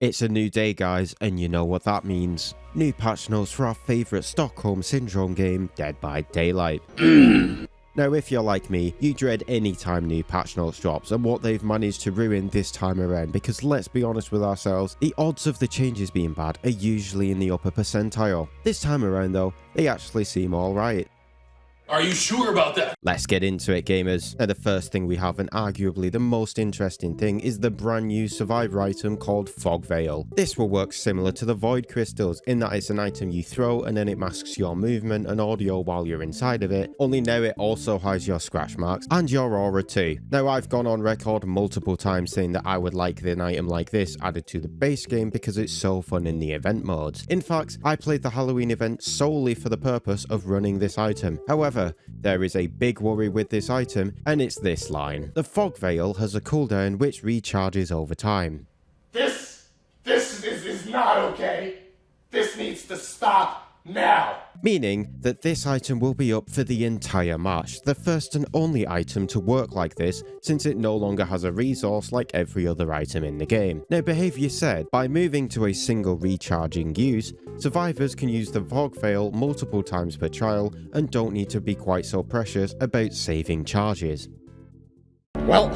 It's a new day, guys, and you know what that means. New patch notes for our favourite Stockholm Syndrome game, Dead by Daylight. Now, if you're like me, you dread any time new patch notes drops and what they've managed to ruin this time around, because let's be honest with ourselves, the odds of the changes being bad are usually in the upper percentile. This time around though, they actually seem alright. Are you sure about that? Let's get into it, gamers. Now, the first thing we have, and arguably the most interesting thing, is the brand new survivor item called Fog Veil. This will work similar to the Void Crystals in that it's an item you throw and then it masks your movement and audio while you're inside of it, only now it also hides your scratch marks and your aura too. Now, I've gone on record multiple times saying that I would like an item like this added to the base game because it's so fun in the event modes. In fact, I played the Halloween event solely for the purpose of running this item. However, there is a big worry with this item, and it's this line. The Fog Veil has a cooldown which recharges over time. This is not okay. This needs to stop now. Meaning that this item will be up for the entire match, the first and only item to work like this since it no longer has a resource like every other item in the game. Now, behaviour said, by moving to a single recharging use, survivors can use the Fog Veil multiple times per trial and don't need to be quite so precious about saving charges. Well,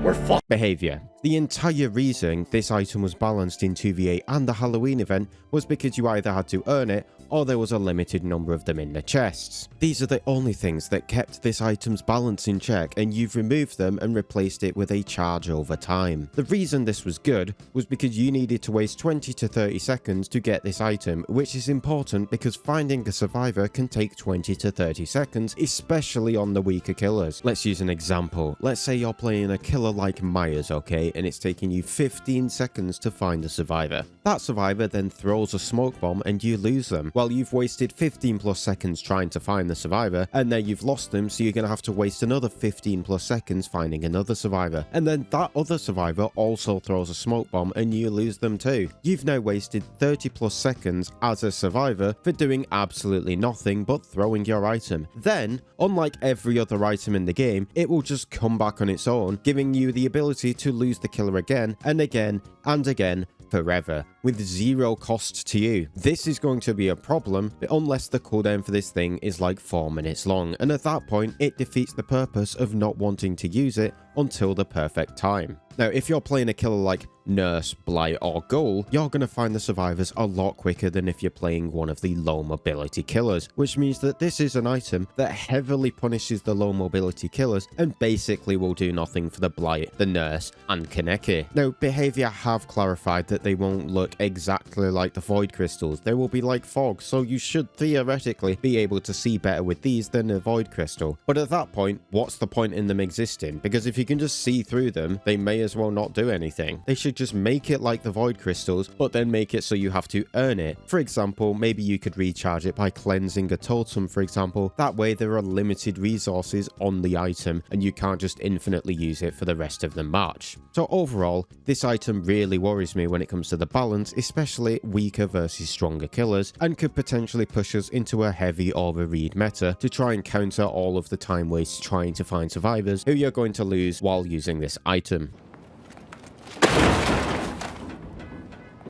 we're fucked. Behaviour. The entire reason this item was balanced in 2v8 and the Halloween event was because you either had to earn it or there was a limited number of them in the chests. These are the only things that kept this item's balance in check, and you've removed them and replaced it with a charge over time. The reason this was good was because you needed to waste 20 to 30 seconds to get this item, which is important because finding a survivor can take 20 to 30 seconds, especially on the weaker killers. Let's use an example. Let's say you're playing a killer like Myers, okay, and it's taking you 15 seconds to find a survivor. That survivor then throws a smoke bomb and you lose them. Well, you've wasted 15 plus seconds trying to find the survivor, and then you've lost them, so you're going to have to waste another 15 plus seconds finding another survivor. And then that other survivor also throws a smoke bomb and you lose them too. You've now wasted 30 plus seconds as a survivor for doing absolutely nothing but throwing your item. Then, unlike every other item in the game, it will just come back on its own, giving you the ability to lose the killer again and again and again forever, with zero cost to you. This is going to be a problem unless the cooldown for this thing is like 4 minutes long, and at that point it defeats the purpose of not wanting to use it until the perfect time. Now, if you're playing a killer like Nurse, Blight or Ghoul, you're going to find the survivors a lot quicker than if you're playing one of the low mobility killers, which means that this is an item that heavily punishes the low mobility killers and basically will do nothing for the Blight, the Nurse and Kaneki. Now, behaviour have clarified that they won't look exactly like the Void Crystals. They will be like fog, so you should theoretically be able to see better with these than a Void Crystal. But at that point, what's the point in them existing? Because if you can just see through them, they may as well not do anything. They should just make it like the Void Crystals, but then make it so you have to earn it. For example, maybe you could recharge it by cleansing a totem, for example. That way there are limited resources on the item and you can't just infinitely use it for the rest of the match. So overall, this item really worries me when it comes to the balance, especially weaker versus stronger killers, and could potentially push us into a heavy overread meta to try and counter all of the time waste trying to find survivors who you're going to lose while using this item.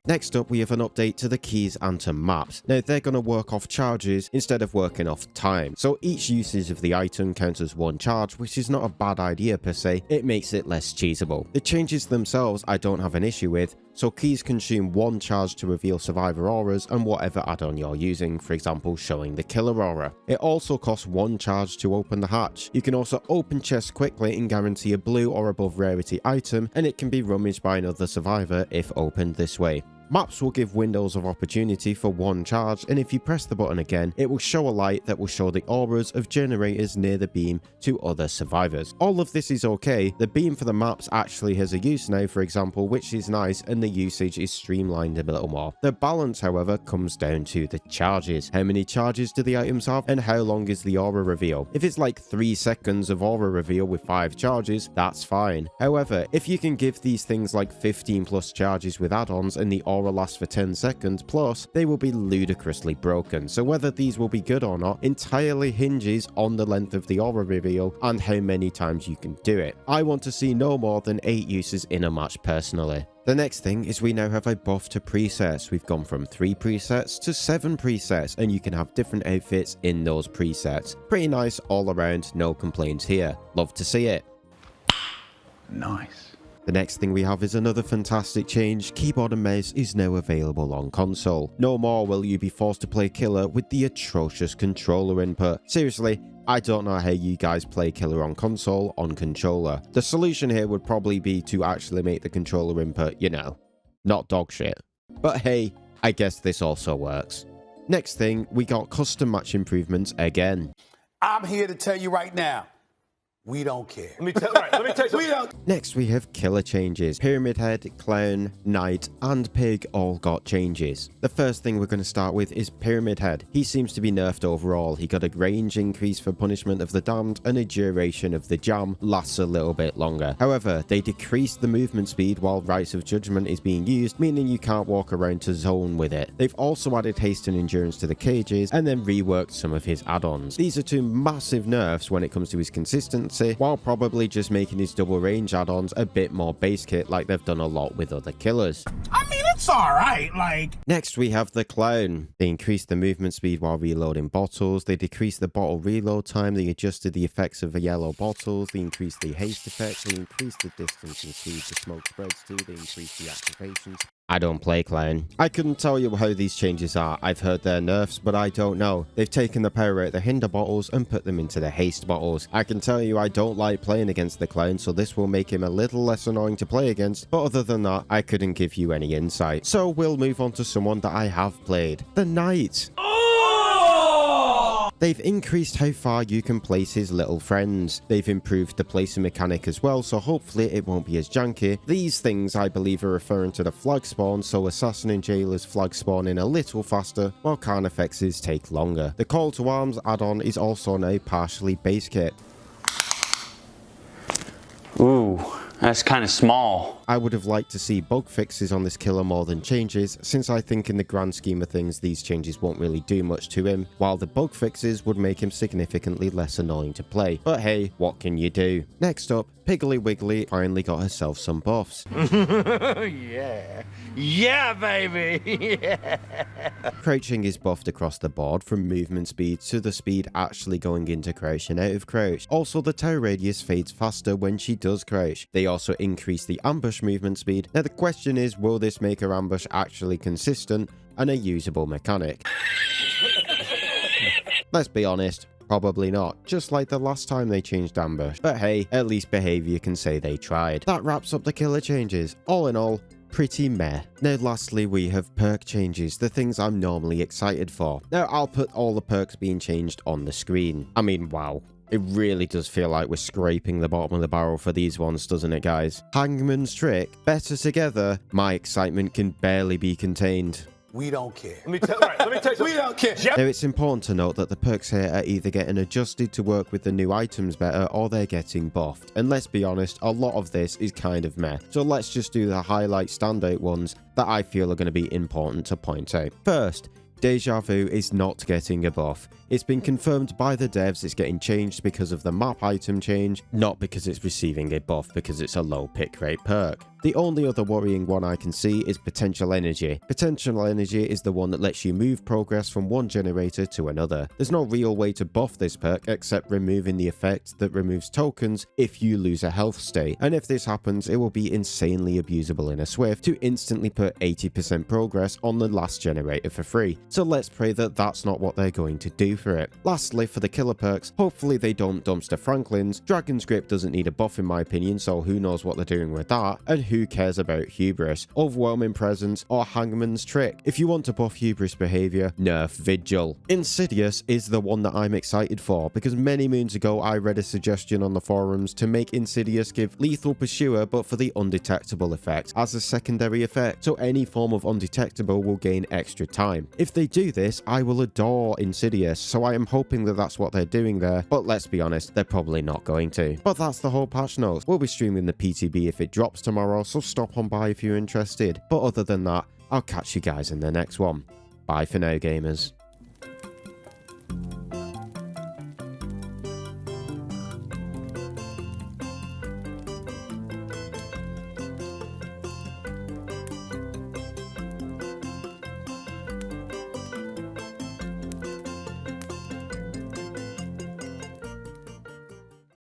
Next up, we have an update to the keys and to maps. Now, they're going to work off charges instead of working off time. So each usage of the item counts as one charge, which is not a bad idea per se. It makes it less cheatable. The changes themselves I don't have an issue with. So keys consume one charge to reveal survivor auras and whatever add-on you're using, for example showing the killer aura. It also costs one charge to open the hatch. You can also open chests quickly and guarantee a blue or above rarity item, and it can be rummaged by another survivor if opened this way. Maps will give windows of opportunity for one charge, and if you press the button again, it will show a light that will show the auras of generators near the beam to other survivors. All of this is okay. The beam for the maps actually has a use now, for example, which is nice, and the usage is streamlined a little more. The balance, however, comes down to the charges. How many charges do the items have, and how long is the aura reveal? If it's like 3 seconds of aura reveal with 5 charges, that's fine. However, if you can give these things like 15 plus charges with add-ons and the aura lasts for 10 seconds plus, they will be ludicrously broken. So whether these will be good or not entirely hinges on the length of the aura reveal and how many times you can do it. I want to see no more than 8 uses in a match personally. The next thing is we now have a buff to presets. We've gone from 3 presets to 7 presets, and you can have different outfits in those presets. Pretty nice all around, no complaints here. Love to see it. Nice. The next thing we have is another fantastic change. Keyboard and mouse is now available on console. No more will you be forced to play Killer with the atrocious controller input. Seriously, I don't know how you guys play Killer on console on controller. The solution here would probably be to actually make the controller input, you know, not dog shit. But hey, I guess this also works. Next thing, we got custom match improvements again. I'm here to tell you right now, we don't care. Let me tell you something. We don't. Next, we have killer changes. Pyramid Head, Clown, Knight, and Pig all got changes. The first thing we're going to start with is Pyramid Head. He seems to be nerfed overall. He got a range increase for Punishment of the Damned, and a duration of the jam lasts a little bit longer. However, they decreased the movement speed while Rites of Judgment is being used, meaning you can't walk around to zone with it. They've also added haste and endurance to the cages, and then reworked some of his add-ons. These are two massive nerfs when it comes to his consistency, while probably just making his double range add-ons a bit more base kit like they've done a lot with other killers. I mean, it's alright, like... Next we have the Clown. They increased the movement speed while reloading bottles, they decreased the bottle reload time, they adjusted the effects of the yellow bottles, they increased the haste effect, they increased the distance and speed the smoke spreads to, they increased the activations. I don't play Clown. I couldn't tell you how these changes are. I've heard their nerfs, but I don't know. They've taken the power out of the hinder bottles and put them into the haste bottles. I can tell you I don't like playing against the Clown, so this will make him a little less annoying to play against, but other than that, I couldn't give you any insight. So we'll move on to someone that I have played. The Knight. They've increased how far you can place his little friends. They've improved the placing mechanic as well, so hopefully it won't be as janky. These things I believe are referring to the flag spawn, so Assassin and Jailer's flag spawn in a little faster, while Carnifex's take longer. The Call to Arms add-on is also now partially base kit. Ooh, that's kind of small. I would have liked to see bug fixes on this killer more than changes, since I think in the grand scheme of things these changes won't really do much to him, while the bug fixes would make him significantly less annoying to play. But hey, what can you do? Next up, Piggly Wiggly finally got herself some buffs. Yeah. Yeah, baby. Yeah. Crouching is buffed across the board from movement speed to the speed actually going into crouch and out of crouch. Also, the tower radius fades faster when she does crouch. They also increase the ambush movement speed. Now the question is, will this make her ambush actually consistent and a usable mechanic? Let's be honest, probably not, just like the last time they changed ambush. But hey, at least Behavior can say they tried. That wraps up the killer changes. All in all, pretty meh. Now lastly we have perk changes, the things I'm normally excited for. Now I'll put all the perks being changed on the screen. I mean, wow. It really does feel like we're scraping the bottom of the barrel for these ones, doesn't it, guys? Hangman's Trick, Better Together, my excitement can barely be contained. We don't care. Let me tell you something. We don't care. Now it's important to note that the perks here are either getting adjusted to work with the new items better or they're getting buffed. And let's be honest, a lot of this is kind of meh. So let's just do the highlight standout ones that I feel are going to be important to point out. First, Deja Vu is not getting a buff. It's been confirmed by the devs it's getting changed because of the map item change, not because it's receiving a buff because it's a low pick rate perk. The only other worrying one I can see is Potential Energy. Potential Energy is the one that lets you move progress from one generator to another. There's no real way to buff this perk except removing the effect that removes tokens if you lose a health state, and if this happens it will be insanely abusable in a Swift to instantly put 80% progress on the last generator for free. So let's pray that that's not what they're going to do for it. Lastly, for the killer perks, hopefully they don't dumpster Franklin's. Dragon's Grip doesn't need a buff in my opinion, so who knows what they're doing with that, and who cares about Hubris, Overwhelming Presence, or Hangman's Trick. If you want to buff Hubris behavior, nerf Vigil. Insidious is the one that I'm excited for, because many moons ago I read a suggestion on the forums to make Insidious give Lethal Pursuer but for the undetectable effect as a secondary effect, so any form of undetectable will gain extra time. If they do this, I will adore Insidious, so I am hoping that that's what they're doing there, but let's be honest, they're probably not going to. But that's the whole patch notes. We'll be streaming the PTB if it drops tomorrow, so stop on by if you're interested. But other than that, I'll catch you guys in the next one. Bye for now, gamers.